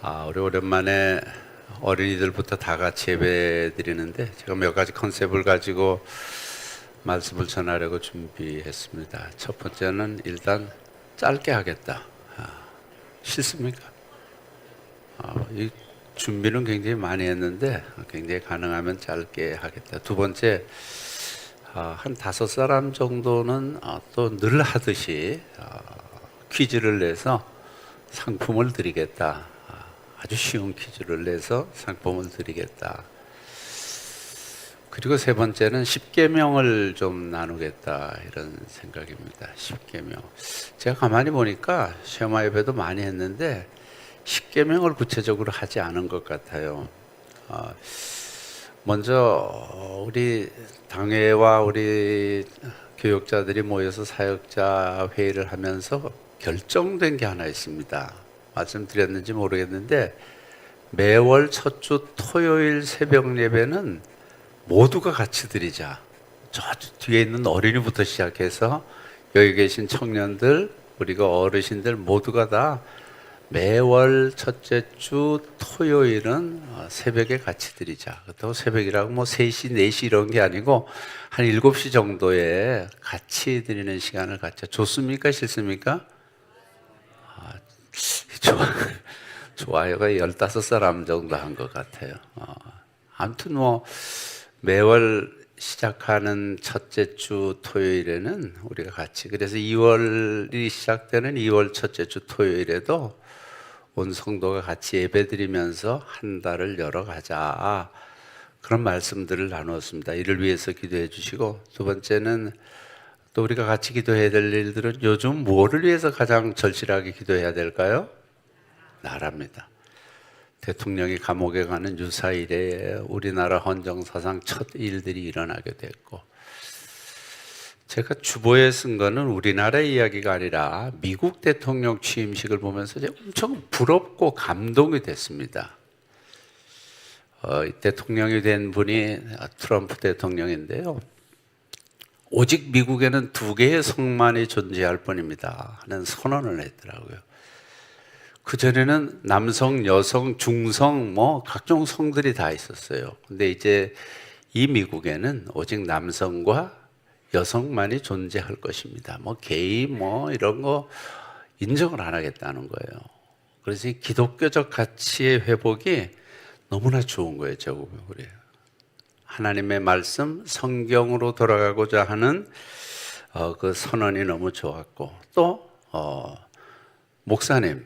우리 오랜만에 어린이들부터 다 같이 예배 드리는데 제가 몇 가지 컨셉을 가지고 말씀을 전하려고 준비했습니다. 첫 번째는 일단 짧게 하겠다. 싫습니까? 이 준비는 굉장히 많이 했는데 굉장히 가능하면 짧게 하겠다. 두 번째, 한 5사람 정도는 또 늘 하듯이 퀴즈를 내서 상품을 드리겠다. 아주 쉬운 퀴즈를 내서 상품을 드리겠다. 그리고 세 번째는 10계명을 좀 나누겠다 이런 생각입니다. 10계명. 제가 가만히 보니까 쉐마 예배도 많이 했는데 10계명을 구체적으로 하지 않은 것 같아요. 먼저 우리 당회와 우리 교육자들이 모여서 사역자 회의를 하면서 결정된 게 하나 있습니다. 말씀드렸는지 모르겠는데 매월 첫 주 토요일 새벽 예배는 모두가 같이 드리자. 저 뒤에 있는 어린이부터 시작해서 여기 계신 청년들, 우리가 어르신들 모두가 다 매월 첫째 주 토요일은 새벽에 같이 드리자. 그렇다고 새벽이라고 뭐 3시, 4시 이런 게 아니고 한 7시 정도에 같이 드리는 시간을 갖자. 좋습니까? 싫습니까? 좋아요가 15사람 정도 한 것 같아요. 아무튼 뭐 매월 시작하는 첫째 주 토요일에는 우리가 같이, 그래서 2월이 시작되는 2월 첫째 주 토요일에도 온 성도가 같이 예배드리면서 한 달을 열어가자, 그런 말씀들을 나누었습니다. 이를 위해서 기도해 주시고, 두 번째는 또 우리가 같이 기도해야 될 일들은 요즘 뭐를 위해서 가장 절실하게 기도해야 될까요? 나라입니다. 대통령이 감옥에 가는 유사 이래 우리나라 헌정사상 첫 일들이 일어나게 됐고, 제가 주보에 쓴 거는 우리나라 이야기가 아니라 미국 대통령 취임식을 보면서 제가 엄청 부럽고 감동이 됐습니다. 대통령이 된 분이 트럼프 대통령인데요. 오직 미국에는 2개의 성만이 존재할 뿐입니다 하는 선언을 했더라고요. 그전에는 남성, 여성, 중성 뭐 각종 성들이 다 있었어요. 근데 이제 이 미국에는 오직 남성과 여성만이 존재할 것입니다. 뭐 게이 뭐 이런 거 인정을 안 하겠다는 거예요. 그래서 이 기독교적 가치의 회복이 너무나 좋은 거예요. 우리 하나님의 말씀, 성경으로 돌아가고자 하는 그 선언이 너무 좋았고, 또 목사님이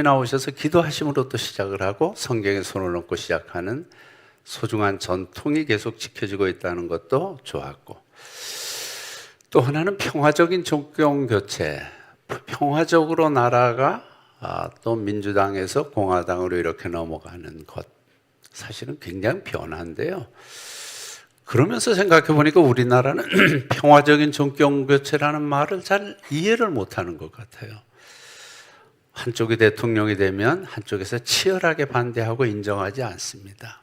나오셔서 기도하심으로 또 시작을 하고 성경에 손을 얹고 시작하는 소중한 전통이 계속 지켜지고 있다는 것도 좋았고, 또 하나는 평화적인 정권 교체, 평화적으로 나라가 또 민주당에서 공화당으로 이렇게 넘어가는 것, 사실은 굉장히 변화인데요. 그러면서 생각해 보니까 우리나라는 평화적인 정권 교체라는 말을 잘 이해를 못하는 것 같아요. 한쪽이 대통령이 되면 한쪽에서 치열하게 반대하고 인정하지 않습니다.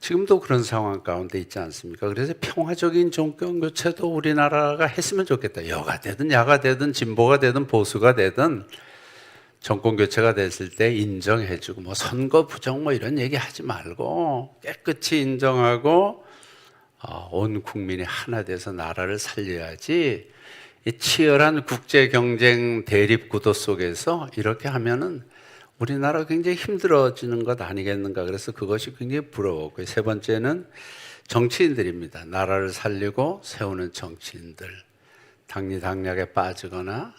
지금도 그런 상황 가운데 있지 않습니까? 그래서 평화적인 정권 교체도 우리나라가 했으면 좋겠다. 여가 되든 야가 되든 진보가 되든 보수가 되든 정권 교체가 됐을 때 인정해주고, 뭐 선거 부정 뭐 이런 얘기 하지 말고 깨끗이 인정하고 온 국민이 하나 돼서 나라를 살려야지, 이 치열한 국제 경쟁 대립 구도 속에서 이렇게 하면은 우리나라가 굉장히 힘들어지는 것 아니겠는가. 그래서 그것이 굉장히 부러웠고, 세 번째는 정치인들입니다. 나라를 살리고 세우는 정치인들, 당리당략에 빠지거나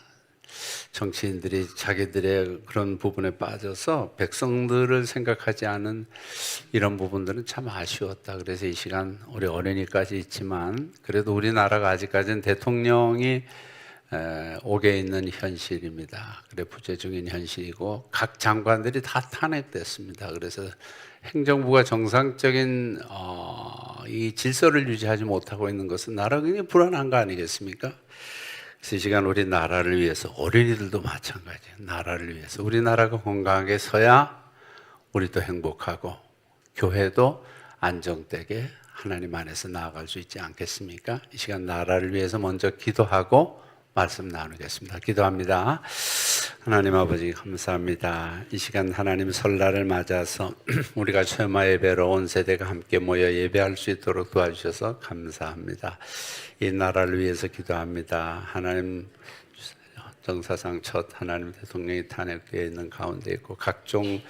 정치인들이 자기들의 그런 부분에 빠져서 백성들을 생각하지 않은 이런 부분들은 참 아쉬웠다. 그래서 이 시간 우리 어린이까지 있지만 그래도 우리나라가 아직까지는 대통령이 옥에 있는 현실입니다. 그래 부재 중인 현실이고 각 장관들이 다 탄핵됐습니다. 그래서 행정부가 정상적인 이 질서를 유지하지 못하고 있는 것은 나라가 굉장히 불안한 거 아니겠습니까? 그래서 이 시간 우리 나라를 위해서, 어린이들도 마찬가지예요. 나라를 위해서 우리나라가 건강하게 서야 우리도 행복하고 교회도 안정되게 하나님 안에서 나아갈 수 있지 않겠습니까? 이 시간 나라를 위해서 먼저 기도하고 말씀 나누겠습니다. 기도합니다. 하나님 아버지 감사합니다. 이 시간 하나님 설날을 맞아서 우리가 쇠마 예배로 온 세대가 함께 모여 예배할 수 있도록 도와주셔서 감사합니다. 이 나라를 위해서 기도합니다. 하나님 정사상 첫 하나님 대통령이 탄핵되어 있는 가운데 있고 각종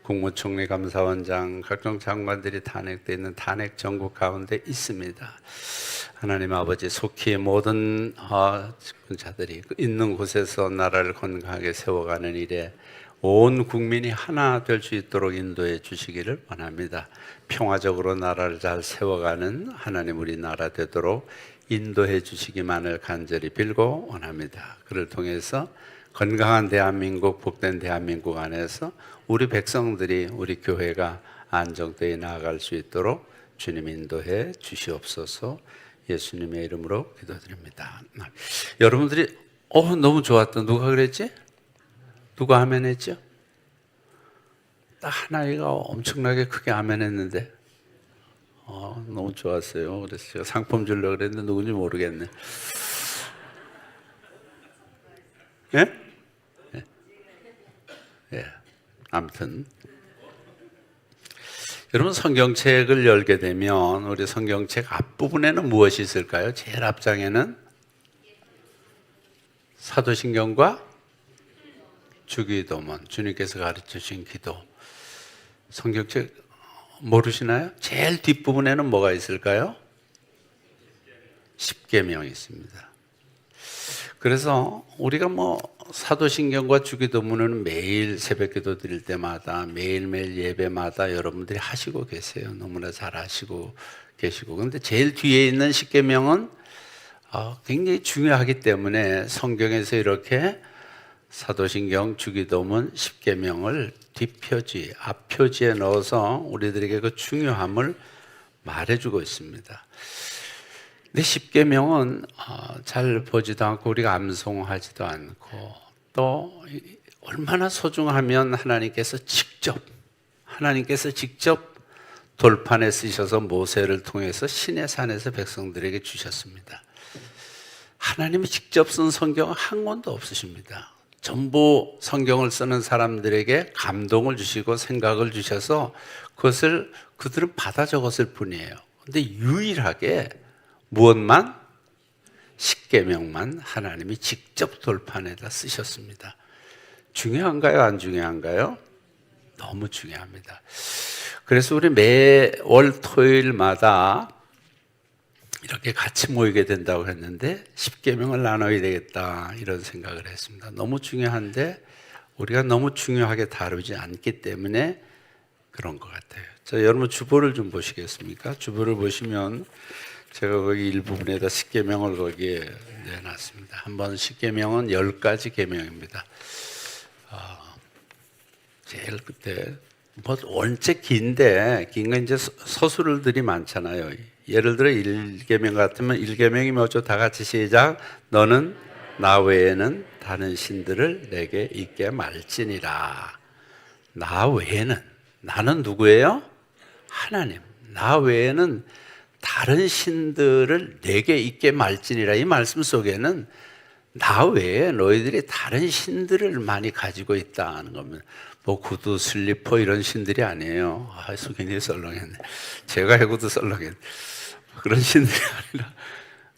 국무총리 감사원장 각종 장관들이 탄핵되어 있는 탄핵 정국 가운데 있습니다. 하나님 아버지 속히 모든 집권자들이 있는 곳에서 나라를 건강하게 세워가는 일에 온 국민이 하나 될 수 있도록 인도해 주시기를 원합니다. 평화적으로 나라를 잘 세워가는 하나님 우리나라 되도록 인도해 주시기만을 간절히 빌고 원합니다. 그를 통해서 건강한 대한민국, 복된 대한민국 안에서 우리 백성들이 우리 교회가 안정되어 나아갈 수 있도록 주님 인도해 주시옵소서. 예수님의 이름으로 기도드립니다. 여러분들이 너무 좋았다. 누가 그랬지? 누가 아멘 했죠? 딱 한 아이가 엄청나게 크게 아멘 했는데 너무 좋았어요. 그래서 제가 상품 주려고 그랬는데 누군지 모르겠네. 예? 예. 예. 아무튼 여러분 성경책을 열게 되면 우리 성경책 앞부분에는 무엇이 있을까요? 제일 앞장에는 사도신경과 주기도문, 주님께서 가르쳐주신 기도. 성경책 모르시나요? 제일 뒷부분에는 뭐가 있을까요? 십계명이 있습니다. 그래서 우리가 사도신경과 주기도문은 매일 새벽기도 드릴 때마다 매일매일 예배마다 여러분들이 하시고 계세요. 너무나 잘 하시고 계시고. 그런데 제일 뒤에 있는 십계명은 굉장히 중요하기 때문에 성경에서 이렇게 사도신경, 주기도문, 십계명을 뒷표지, 앞표지에 넣어서 우리들에게 그 중요함을 말해주고 있습니다. 근데 십계명은 잘 보지도 않고 우리가 암송하지도 않고 또 얼마나 소중하면 하나님께서 직접 돌판에 쓰셔서 모세를 통해서 시내산에서 백성들에게 주셨습니다. 하나님이 직접 쓴 성경은 한 권도 없으십니다. 전부 성경을 쓰는 사람들에게 감동을 주시고 생각을 주셔서 그것을 그들은 받아 적었을 뿐이에요. 근데 유일하게 무엇만? 십계명만 하나님이 직접 돌판에다 쓰셨습니다. 중요한가요? 안 중요한가요? 너무 중요합니다. 그래서 우리 매월 토요일마다 이렇게 같이 모이게 된다고 했는데 십계명을 나눠야 되겠다 이런 생각을 했습니다. 너무 중요한데 우리가 너무 중요하게 다루지 않기 때문에 그런 것 같아요. 자, 여러분 주보를 좀 보시겠습니까? 주보를 보시면 제가 거기 일부분에다 십계명을 거기에 내놨습니다. 한번 십계명은 10가지 계명입니다. 제일 그때 원체 긴데 긴 건 이제 서술들이 많잖아요. 예를 들어 1계명 같으면 1계명이 뭐죠? 다 같이 시작. 너는 나 외에는 다른 신들을 내게 있게 말지니라. 나 외에는 나는 누구예요? 하나님. 나 외에는 다른 신들을 내게 있게 말지니라. 이 말씀 속에는 나 외에 너희들이 다른 신들을 많이 가지고 있다는 겁니다. 구두, 슬리퍼 이런 신들이 아니에요. 굉장히 썰렁했네. 제가 해고도 썰렁했네. 그런 신들이 아니라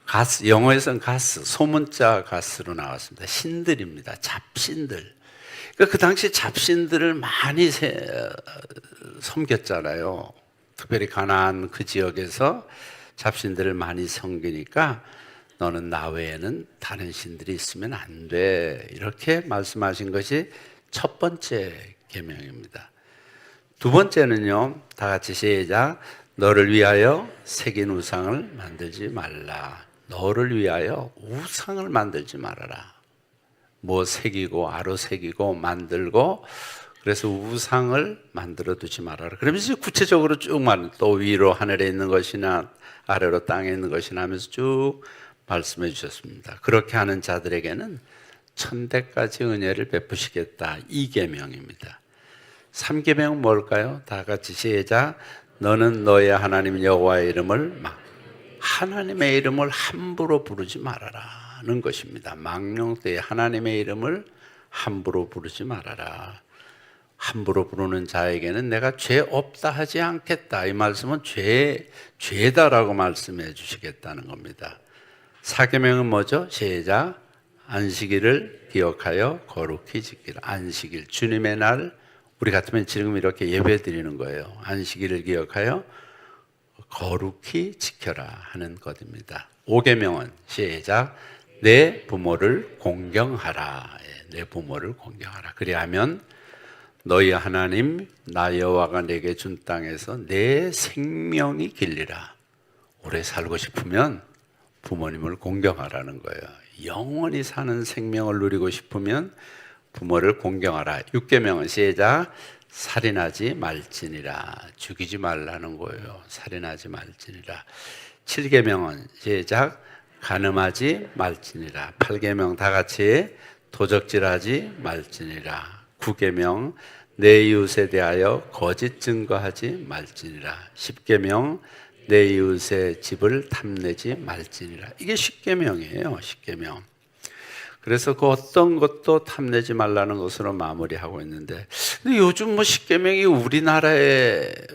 가스, 영어에서는 가스, 소문자 가스로 나왔습니다. 신들입니다. 잡신들. 그러니까 그 당시 잡신들을 많이 섬겼잖아요. 특별히 가나안 그 지역에서 잡신들을 많이 섬기니까 너는 나 외에는 다른 신들이 있으면 안 돼. 이렇게 말씀하신 것이 첫 번째 계명입니다. 두 번째는요. 다 같이 시작. 너를 위하여 새긴 우상을 만들지 말라. 너를 위하여 우상을 만들지 말아라. 새기고 아로 새기고 만들고 그래서 우상을 만들어 두지 말아라. 그러면서 구체적으로 쭉만 또 위로 하늘에 있는 것이나 아래로 땅에 있는 것이나 하면서 쭉 말씀해 주셨습니다. 그렇게 하는 자들에게는 1000대까지 은혜를 베푸시겠다. 2계명입니다. 3계명은 뭘까요? 다 같이 시작. 너는 너의 하나님 여호와의 이름을 하나님의 이름을 함부로 부르지 말아라는 것입니다. 망령 때에 하나님의 이름을 함부로 부르지 말아라. 함부로 부르는 자에게는 내가 죄 없다 하지 않겠다. 이 말씀은 죄다라고 말씀해 주시겠다는 겁니다. 사계명은 뭐죠? 시작. 안식일을 기억하여 거룩히 지키라. 안식일, 주님의 날, 우리 같으면 지금 이렇게 예배 드리는 거예요. 안식일을 기억하여 거룩히 지켜라 하는 것입니다. 5계명은 시작. 내 부모를 공경하라. 내 부모를 공경하라. 그리하면 너희 하나님 나 여호와가 내게 준 땅에서 내 생명이 길리라. 오래 살고 싶으면 부모님을 공경하라는 거예요. 영원히 사는 생명을 누리고 싶으면 부모를 공경하라. 6계명은 시작. 살인하지 말지니라. 죽이지 말라는 거예요. 살인하지 말지니라. 7계명은 시작. 간음하지 말지니라. 8계명 다 같이 도적질하지 말지니라. 9계명 내 이웃에 대하여 거짓 증거하지 말지니라. 10계명 내 이웃의 집을 탐내지 말지니라. 이게 10계명이에요. 10계명. 그래서 그 어떤 것도 탐내지 말라는 것으로 마무리하고 있는데, 근데 요즘 뭐 10계명이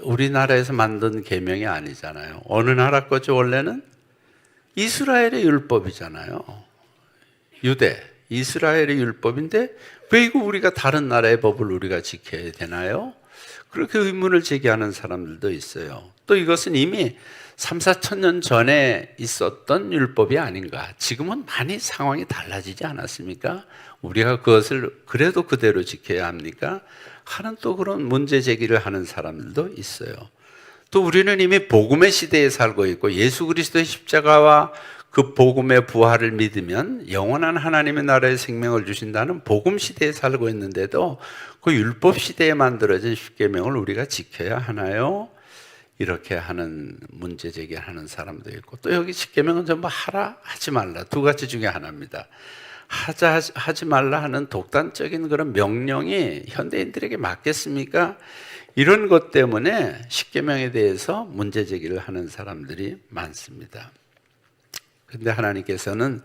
우리나라에서 만든 계명이 아니잖아요. 어느 나라 거죠? 원래는 이스라엘의 율법이잖아요. 유대, 이스라엘의 율법인데 왜 이거 우리가 다른 나라의 법을 우리가 지켜야 되나요? 그렇게 의문을 제기하는 사람들도 있어요. 또 이것은 이미 3, 4천 년 전에 있었던 율법이 아닌가. 지금은 많이 상황이 달라지지 않았습니까? 우리가 그것을 그래도 그대로 지켜야 합니까? 하는 또 그런 문제 제기를 하는 사람들도 있어요. 또 우리는 이미 복음의 시대에 살고 있고 예수 그리스도의 십자가와 그 복음의 부활을 믿으면 영원한 하나님의 나라의 생명을 주신다는 복음 시대에 살고 있는데도 그 율법 시대에 만들어진 십계명을 우리가 지켜야 하나요? 이렇게 하는 문제 제기하는 사람도 있고, 또 여기 십계명은 전부 하라 하지 말라 두 가지 중에 하나입니다. 하지 말라 하는 독단적인 그런 명령이 현대인들에게 맞겠습니까? 이런 것 때문에 십계명에 대해서 문제 제기를 하는 사람들이 많습니다. 그런데 하나님께서는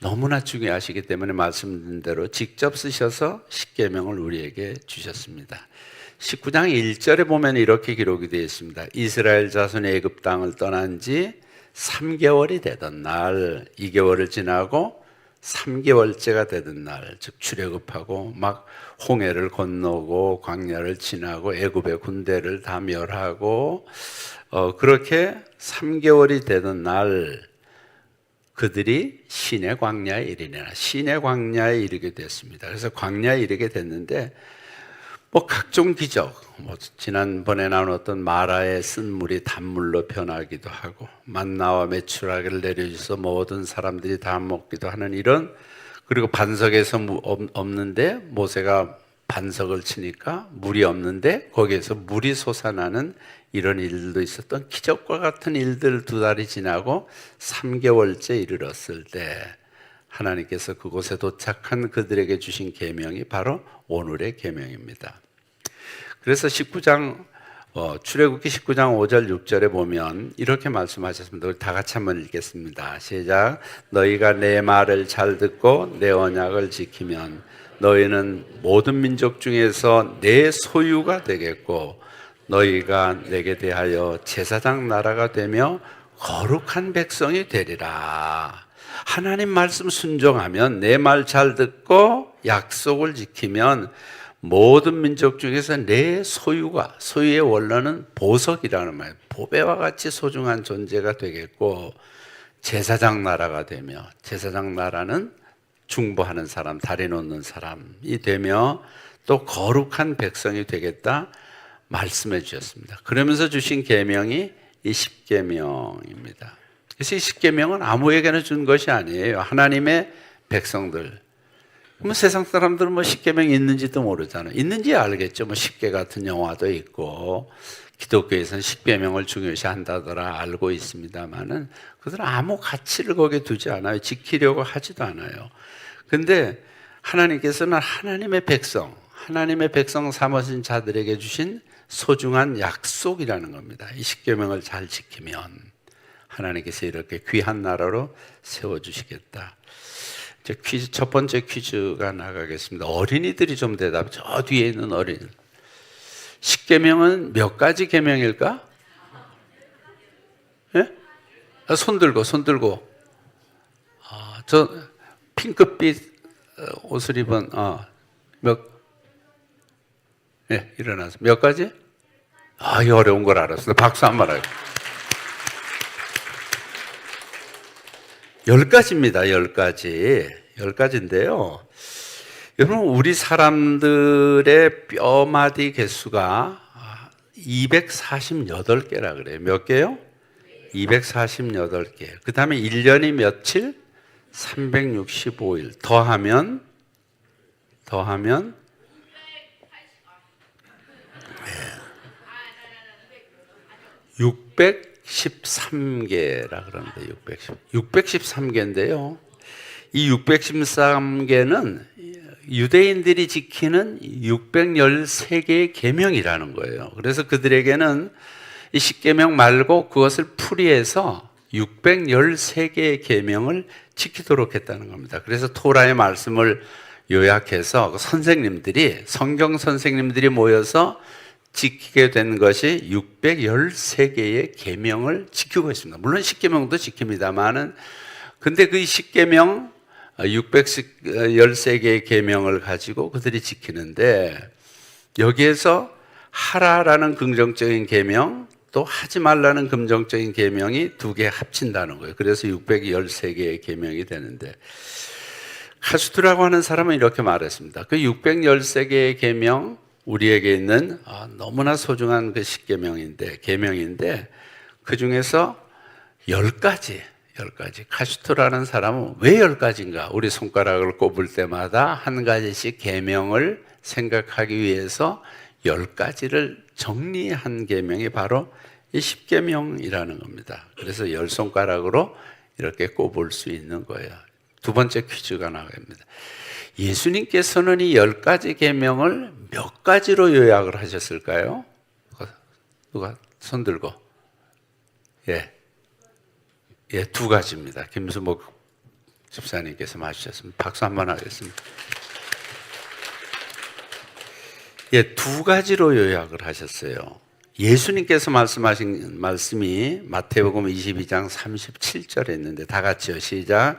너무나 중요하시기 때문에 말씀드린 대로 직접 쓰셔서 십계명을 우리에게 주셨습니다. 19장 1절에 보면 이렇게 기록이 되어 있습니다. 이스라엘 자손이 애굽 땅을 떠난 지 3개월이 되던 날, 2개월을 지나고 3개월째가 되던 날, 즉 출애굽하고 막 홍해를 건너고 광야를 지나고 애굽의 군대를 다 멸하고 그렇게 3개월이 되던 날 그들이 시내 광야에 이르니라. 시내 광야에 이르게 됐습니다. 그래서 광야에 이르게 됐는데 뭐 각종 기적, 지난번에 나눴던 마라에 쓴 물이 단물로 변하기도 하고 만나와 메추라기를 내려주셔서 모든 사람들이 다 먹기도 하는 이런, 그리고 반석에서 없는데 모세가 반석을 치니까 물이 없는데 거기에서 물이 솟아나는 이런 일들도 있었던 기적과 같은 일들 2달이 지나고 3개월째 이르렀을 때 하나님께서 그곳에 도착한 그들에게 주신 계명이 바로 오늘의 계명입니다. 그래서 19장 출애굽기 19장 5절 6절에 보면 이렇게 말씀하셨습니다. 우리 다 같이 한번 읽겠습니다. 시작. 너희가 내 말을 잘 듣고 내 언약을 지키면 너희는 모든 민족 중에서 내 소유가 되겠고 너희가 내게 대하여 제사장 나라가 되며 거룩한 백성이 되리라. 하나님 말씀 순종하면, 내 말 잘 듣고 약속을 지키면 모든 민족 중에서 내 소유가, 소유의 원로는 보석이라는 말이에요. 보배와 같이 소중한 존재가 되겠고 제사장 나라가 되며, 제사장 나라는 중보하는 사람, 다리 놓는 사람이 되며 또 거룩한 백성이 되겠다 말씀해 주셨습니다. 그러면서 주신 계명이 이 십계명입니다. 그래서 이 십계명은 아무에게나 준 것이 아니에요. 하나님의 백성들. 그러면 세상 사람들은 뭐 십계명이 있는지도 모르잖아요. 있는지 알겠죠. 뭐 십계 같은 영화도 있고 기독교에서는 십계명을 중요시 한다더라 알고 있습니다만은 그들은 아무 가치를 거기에 두지 않아요. 지키려고 하지도 않아요. 근데 하나님께서는 하나님의 백성 삼으신 자들에게 주신 소중한 약속이라는 겁니다. 이 십계명을 잘 지키면 하나님께서 이렇게 귀한 나라로 세워주시겠다. 이제 퀴즈, 첫 번째 퀴즈가 나가겠습니다. 어린이들이 좀 대답, 저 뒤에 있는 어린이. 십계명은 몇 가지 계명일까? 예? 손 들고, 손 들고. 저 핑크빛 옷을 입은, 일어나서. 몇 가지? 이 어려운 걸 알았어. 박수 한번 하고. 10가지입니다. 10가지. 10가지인데요. 여러분, 우리 사람들의 뼈마디 개수가 248개라 그래요. 몇 개요? 248개. 그 다음에 1년이 며칠? 365일. 더하면 613개라 그러는데 613개인데요. 이 613개는 유대인들이 지키는 613개의 계명이라는 거예요. 그래서 그들에게는 이 십계명 말고 그것을 풀이해서 613개의 계명을 지키도록 했다는 겁니다. 그래서 토라의 말씀을 요약해서 선생님들이, 성경 선생님들이 모여서 지키게 된 것이 613개의 계명을 지키고 있습니다. 물론 십계명도 지킵니다만은, 근데 그 십계명 613개의 계명을 가지고 그들이 지키는데, 여기에서 하라라는 긍정적인 계명, 또 하지 말라는 긍정적인 계명이 두 개 합친다는 거예요. 그래서 613개의 계명이 되는데, 카스트라고 하는 사람은 이렇게 말했습니다. 그 613개의 계명, 우리에게 있는 너무나 소중한 그 계명인데 그 중에서 10가지. 카슈트라는 사람은 왜 10가지인가? 우리 손가락을 꼽을 때마다 한 가지씩 계명을 생각하기 위해서 10가지를 정리한 계명이 바로 이 십계명이라는 겁니다. 그래서 10손가락으로 이렇게 꼽을 수 있는 거예요. 두 번째 퀴즈가 나갑니다. 예수님께서는 이 10가지 계명을 몇 가지로 요약을 하셨을까요? 누가 손 들고? 예, 2가지입니다. 김수목 집사님께서 맞추셨습니다. 박수 한번 하겠습니다. 2가지로 요약을 하셨어요. 예수님께서 말씀하신 말씀이 마태복음 22장 37절에 있는데, 다 같이요. 시작.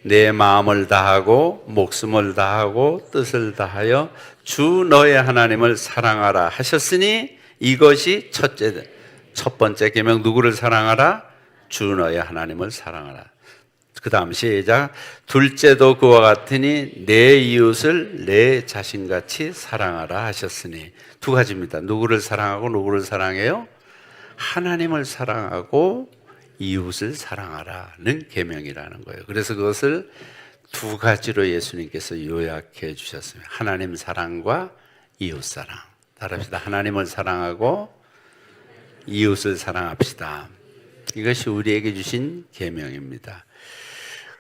내 마음을 다하고 목숨을 다하고 뜻을 다하여 주 너의 하나님을 사랑하라 하셨으니, 이것이 첫 번째 계명. 누구를 사랑하라? 주 너의 하나님을 사랑하라. 그 다음 시작. 둘째도 그와 같으니 내 이웃을 내 자신같이 사랑하라 하셨으니. 2가지입니다. 누구를 사랑하고 누구를 사랑해요? 하나님을 사랑하고 이웃을 사랑하라는 계명이라는 거예요. 그래서 그것을 2가지로 예수님께서 요약해 주셨습니다. 하나님 사랑과 이웃 사랑. 따라합시다. 하나님을 사랑하고 이웃을 사랑합시다. 이것이 우리에게 주신 계명입니다.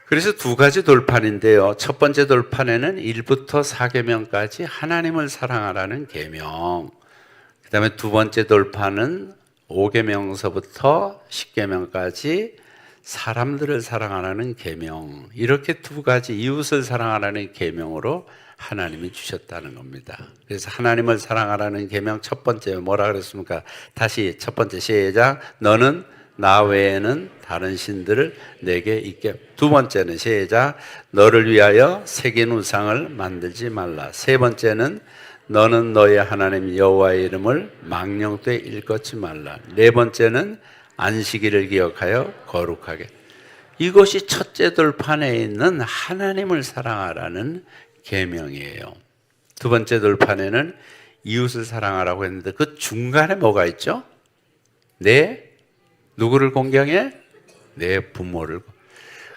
그래서 2가지 돌판인데요. 첫 번째 돌판에는 1부터 4계명까지 하나님을 사랑하라는 계명. 그 다음에 두 번째 돌판은 5계명서부터 10계명까지 사람들을 사랑하라는 계명. 이렇게 2가지 이웃을 사랑하라는 계명으로 하나님이 주셨다는 겁니다. 그래서 하나님을 사랑하라는 계명 첫 번째 뭐라 그랬습니까? 다시 첫 번째 시작. 너는 나 외에는 다른 신들을 내게 있게. 2번째는 시작. 너를 위하여 새긴 우상을 만들지 말라. 3번째는 너는 너의 하나님 여호와의 이름을 망령되이 일컫지 말라. 4번째는 안식일을 기억하여 거룩하게. 이것이 첫째 돌판에 있는 하나님을 사랑하라는 계명이에요. 두 번째 돌판에는 이웃을 사랑하라고 했는데, 그 중간에 뭐가 있죠? 누구를 공경해? 내 부모를.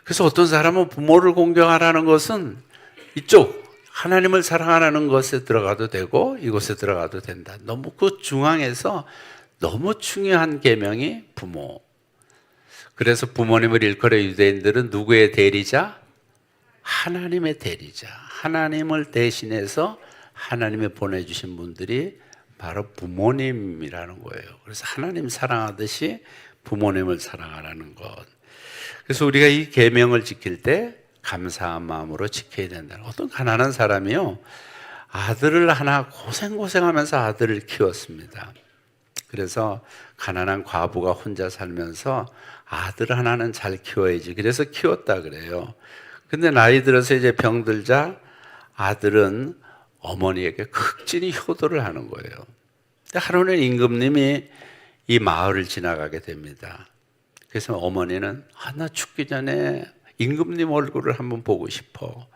그래서 어떤 사람은 부모를 공경하라는 것은 이쪽 하나님을 사랑하라는 것에 들어가도 되고 이곳에 들어가도 된다. 너무 그 중앙에서 너무 중요한 계명이 부모. 그래서 부모님을 일컬어 유대인들은 누구의 대리자? 하나님의 대리자. 하나님을 대신해서 하나님이 보내주신 분들이 바로 부모님이라는 거예요. 그래서 하나님 사랑하듯이 부모님을 사랑하라는 것. 그래서 우리가 이 계명을 지킬 때 감사한 마음으로 지켜야 된다는. 어떤 가난한 사람이요, 아들을 하나 고생하면서 아들을 키웠습니다. 그래서 가난한 과부가 혼자 살면서 아들 하나는 잘 키워야지, 그래서 키웠다 그래요. 근데 나이 들어서 이제 병들자 아들은 어머니에게 극진히 효도를 하는 거예요. 하루는 임금님이 이 마을을 지나가게 됩니다. 그래서 어머니는 나 죽기 전에 임금님 얼굴을 한번 보고 싶어,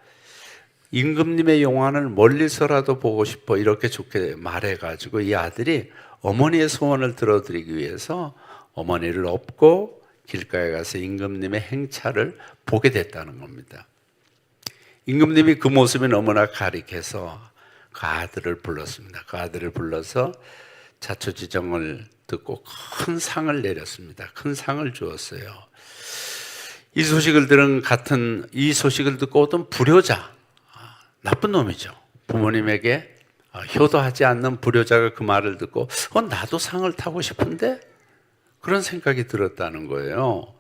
임금님의 용안을 멀리서라도 보고 싶어, 이렇게 좋게 말해가지고 이 아들이 어머니의 소원을 들어드리기 위해서 어머니를 업고 길가에 가서 임금님의 행차를 보게 됐다는 겁니다. 임금님이 그 모습이 너무나 가릭해서 그 아들을 불렀습니다. 그 아들을 불러서 자초지종을 듣고 큰 상을 내렸습니다. 큰 상을 주었어요. 이 소식을 듣고 어떤 불효자, 나쁜 놈이죠, 부모님에게 효도하지 않는 불효자가 그 말을 듣고 나도 상을 타고 싶은데, 그런 생각이 들었다는 거예요.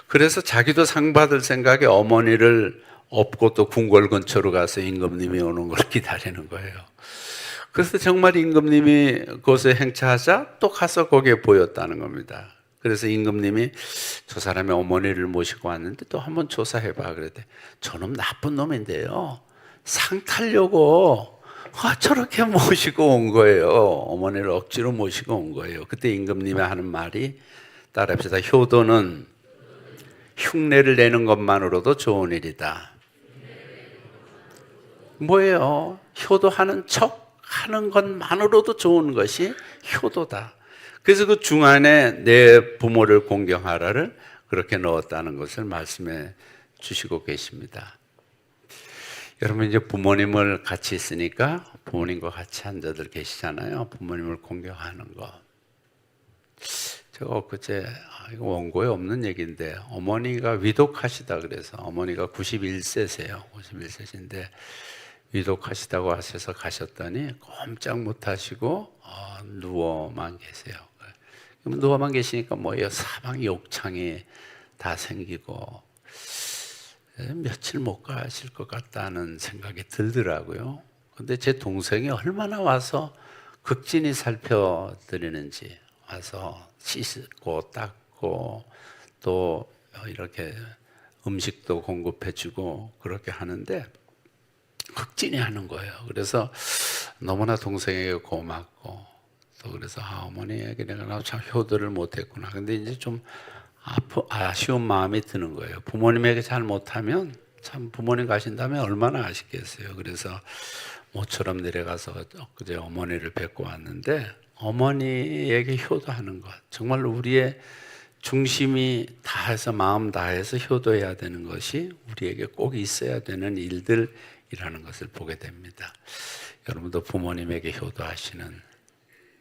그래서 자기도 상 받을 생각에 어머니를 업고 또 궁궐 근처로 가서 임금님이 오는 걸 기다리는 거예요. 그래서 정말 임금님이 그곳에 행차하자 또 가서 거기에 보였다는 겁니다. 그래서 임금님이 저 사람의 어머니를 모시고 왔는데 또 한번 조사해봐 그랬대. 저놈 나쁜 놈인데요, 상 타려고 저렇게 모시고 온 거예요. 어머니를 억지로 모시고 온 거예요. 그때 임금님이 하는 말이, 따라합시다. 효도는 흉내를 내는 것만으로도 좋은 일이다. 뭐예요? 효도하는 척 하는 것만으로도 좋은 것이 효도다. 그래서 그 중안에 내 부모를 공경하라를 그렇게 넣었다는 것을 말씀해 주시고 계십니다. 여러분, 이제 부모님을 같이 있으니까 부모님과 같이 앉아들 계시잖아요. 부모님을 공경하는 거. 제가 엊그제, 이거 원고에 없는 얘기인데, 어머니가 위독하시다 그래서, 어머니가 91세세요. 91세신데 위독하시다고 하셔서 가셨더니 꼼짝 못하시고 누워만 계세요. 누워만 계시니까 뭐예요? 사방 욕창이 다 생기고 며칠 못 가실 것 같다는 생각이 들더라고요. 근데 제 동생이 얼마나 와서 극진히 살펴드리는지, 와서 씻고 닦고 또 이렇게 음식도 공급해주고 그렇게 하는데 극진히 하는 거예요. 그래서 너무나 동생에게 고맙고, 또 그래서 어머니에게 내가 참 효도를 못했구나. 근데 이제 좀 아쉬운 마음이 드는 거예요. 부모님에게 잘 못하면 참 부모님 가신 다음에 얼마나 아쉽겠어요. 그래서 모처럼 내려가서 그제 어머니를 뵙고 왔는데, 어머니에게 효도하는 것, 정말 우리의 중심이 다해서 마음 다해서 효도해야 되는 것이 우리에게 꼭 있어야 되는 일들이라는 것을 보게 됩니다. 여러분도 부모님에게 효도하시는,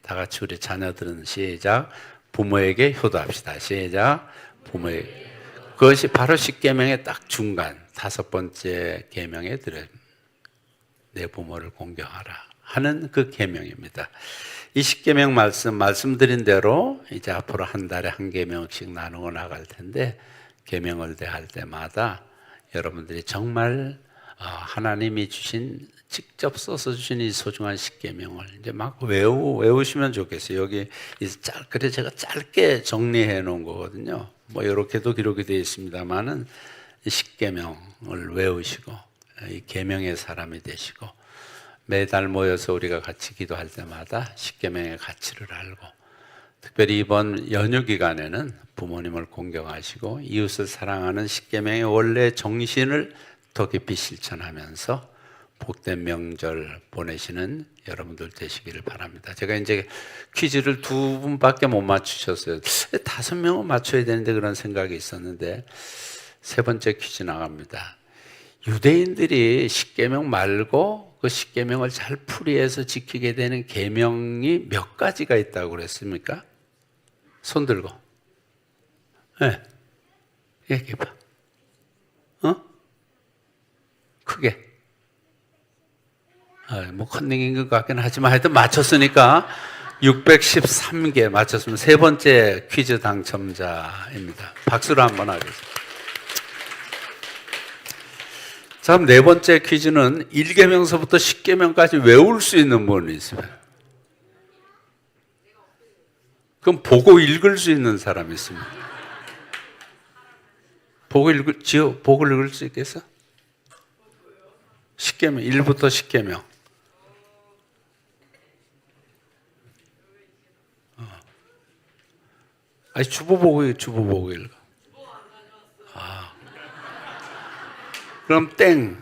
다 같이 우리 자녀들은 시작, 부모에게 효도합시다. 시작, 부모에게. 그것이 바로 십계명의 딱 중간 5번째 계명에 들어, 내 부모를 공경하라 하는 그 계명입니다. 이 십계명 말씀드린 대로 이제 앞으로 한 달에 한 계명씩 나누어 나갈 텐데, 계명을 대할 때마다 여러분들이 정말 하나님이 주신, 직접 써서 주신 이 소중한 십계명을 이제 막 외우시면 좋겠어요. 여기 그래서 제가 짧게 정리해 놓은 거거든요. 뭐 이렇게도 기록이 되어 있습니다만은 십계명을 외우시고 이 계명의 사람이 되시고, 매달 모여서 우리가 같이 기도할 때마다 십계명의 가치를 알고, 특별히 이번 연휴 기간에는 부모님을 공경하시고 이웃을 사랑하는 십계명의 원래 정신을 더 깊이 실천하면서 복된 명절 보내시는 여러분들 되시기를 바랍니다. 제가 이제 퀴즈를 2분밖에 못 맞추셨어요. 5명은 맞춰야 되는데 그런 생각이 있었는데, 3번째 퀴즈 나갑니다. 유대인들이 십계명 말고 그 십계명을 잘 풀이해서 지키게 되는 계명이 몇 가지가 있다고 그랬습니까? 손 들고. 네. 얘기해봐. 크게. 뭐 컨닝인 것 같긴 하지만 하여튼 맞췄으니까 613개 맞췄으면 3번째 퀴즈 당첨자입니다. 박수로 한번 하겠습니다. 자, 그럼 네 번째 퀴즈는 1계명서부터 10계명까지 외울 수 있는 분이 있으면, 그럼 보고 읽을 수 있는 사람이 있습니다. 보고 읽을 수 있겠어? 10계명, 1부터 10계명. 아니, 주보 보고 읽어. 아. 그럼 땡.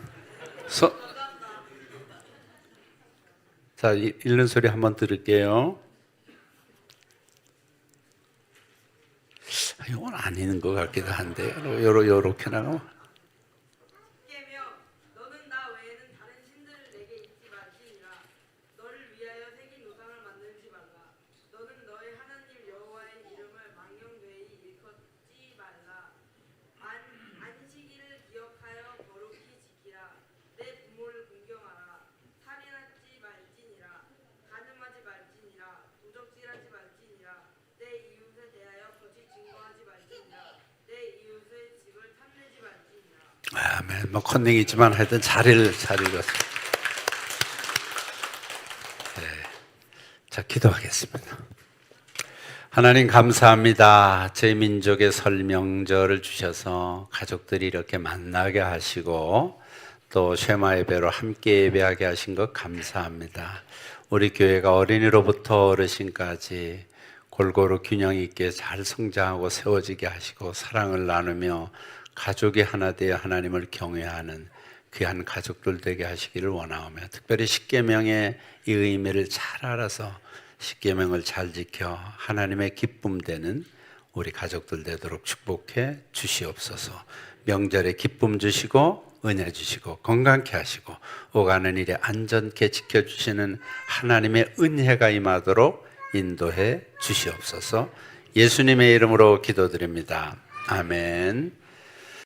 자, 읽는 소리 한번 들을게요. 이건 아닌 것 같기도 한데, 요렇게 나가면. 십계명 너는 나 외에는 다른 신들을 내게 잊지 말지니라. 너를 위하여 새긴 우상을 만들지 말라. 너는 너의 하나님 여호와의 이름을 망령되이 일컫지 말라. 안식일을 기억하여 거룩히 지키라. 내 부모를 공경하라. 살인하지 말지니라. 간음하지 말지니라. 도적질하지 말지니라. 내 이웃에 대하여 거짓 증거하지 말지니라. 내 이웃의 집을 탐내지 말지니라. 아멘. 뭐 컨닝이지만 하여튼 잘 읽었어요. 네. 자, 기도하겠습니다. 하나님 감사합니다. 제 민족의 설 명절을 주셔서 가족들이 이렇게 만나게 하시고 또 쉐마 예배로 함께 예배하게 하신 것 감사합니다. 우리 교회가 어린이로부터 어르신까지 골고루 균형 있게 잘 성장하고 세워지게 하시고 사랑을 나누며 가족이 하나 되어 하나님을 경외하는 귀한 가족들 되게 하시기를 원하오며, 특별히 십계명의 이 의미를 잘 알아서 십계명을 잘 지켜 하나님의 기쁨 되는 우리 가족들 되도록 축복해 주시옵소서. 명절에 기쁨 주시고 은혜 주시고 건강케 하시고 오가는 일에 안전케 지켜주시는 하나님의 은혜가 임하도록 인도해 주시옵소서. 예수님의 이름으로 기도드립니다. 아멘.